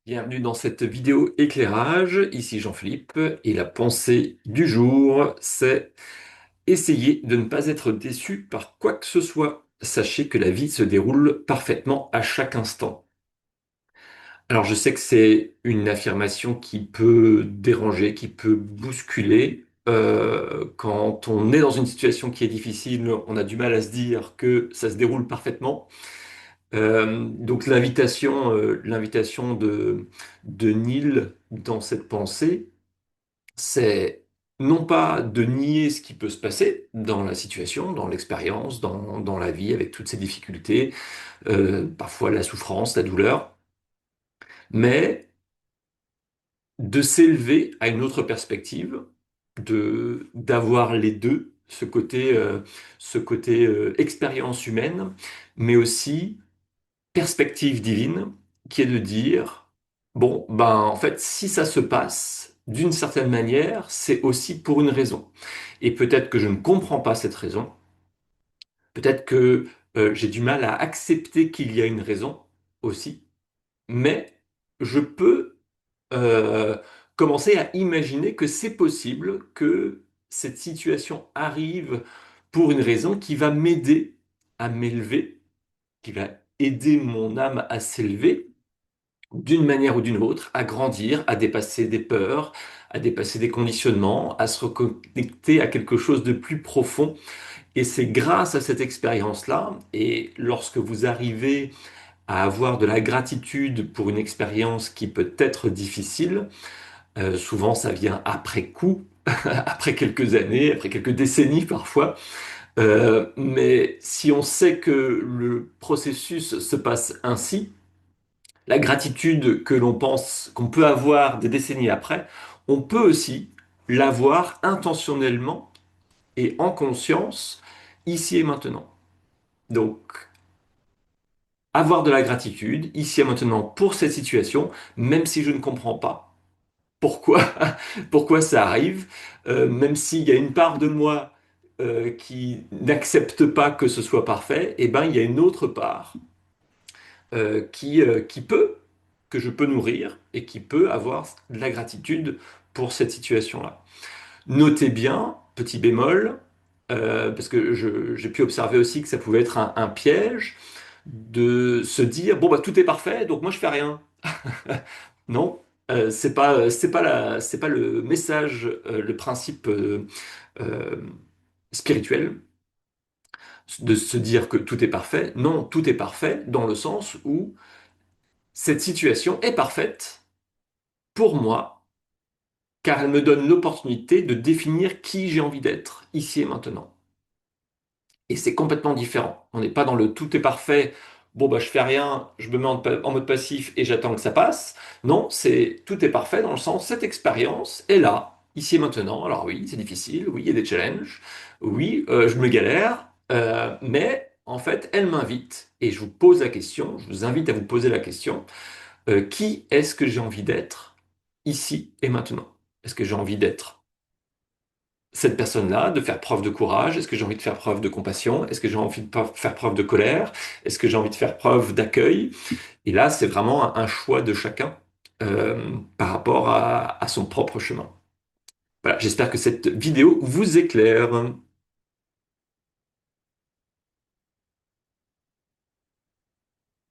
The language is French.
Bienvenue dans cette vidéo éclairage. Ici Jean-Philippe et la pensée du jour, c'est essayer de ne pas être déçu par quoi que ce soit. Sachez que la vie se déroule parfaitement à chaque instant. Alors je sais que c'est une affirmation qui peut déranger, qui peut bousculer. Quand on est dans une situation qui est difficile, on a du mal à se dire que ça se déroule parfaitement. Donc l'invitation de Neil dans cette pensée, c'est non pas de nier ce qui peut se passer dans la situation, dans l'expérience, dans la vie, avec toutes ces difficultés, parfois la souffrance, la douleur, mais de s'élever à une autre perspective, d'avoir les deux, ce côté expérience humaine, mais aussi perspective divine qui est de dire, bon, ben, en fait, si ça se passe d'une certaine manière, c'est aussi pour une raison. Et peut-être que je ne comprends pas cette raison, peut-être que j'ai du mal à accepter qu'il y a une raison aussi, mais je peux euh, commencer à imaginer que c'est possible que cette situation arrive pour une raison qui va m'aider à m'élever, qui va aider mon âme à s'élever d'une manière ou d'une autre, à grandir, à dépasser des peurs, à dépasser des conditionnements, à se reconnecter à quelque chose de plus profond. Et c'est grâce à cette expérience-là, et lorsque vous arrivez à avoir de la gratitude pour une expérience qui peut être difficile, souvent ça vient après coup, après quelques années, après quelques décennies parfois, mais si on sait que le processus se passe ainsi, la gratitude que l'on pense qu'on peut avoir des décennies après, on peut aussi l'avoir intentionnellement et en conscience ici et maintenant. Donc, avoir de la gratitude ici et maintenant pour cette situation, même si je ne comprends pas pourquoi, pourquoi ça arrive, même s'il y a une part de moi qui n'accepte pas que ce soit parfait, et ben il y a une autre part qui peut, que je peux nourrir et qui peut avoir de la gratitude pour cette situation-là. Notez bien, petit bémol, parce que j'ai pu observer aussi que ça pouvait être un piège de se dire, bon, bah, tout est parfait, donc moi je fais rien. Non, c'est pas le message, le principe euh, spirituel de se dire que tout est parfait. Non, tout est parfait dans le sens où cette situation est parfaite pour moi, car elle me donne l'opportunité de définir qui j'ai envie d'être, ici et maintenant. Et c'est complètement différent. On n'est pas dans le tout est parfait, bon bah je fais rien, je me mets en mode passif et j'attends que ça passe. Non, c'est tout est parfait dans le sens, cette expérience est là, ici et maintenant. Alors oui, c'est difficile, oui, il y a des challenges, oui, je me galère, mais en fait, elle m'invite, et je vous pose la question, je vous invite à vous poser la question, qui est-ce que j'ai envie d'être ici et maintenant? Est-ce que j'ai envie d'être cette personne-là, de faire preuve de courage? Est-ce que j'ai envie de faire preuve de compassion? Est-ce que j'ai envie de faire preuve de colère? Est-ce que j'ai envie de faire preuve d'accueil? Et là, c'est vraiment un choix de chacun par rapport à son propre chemin. Voilà, j'espère que cette vidéo vous éclaire.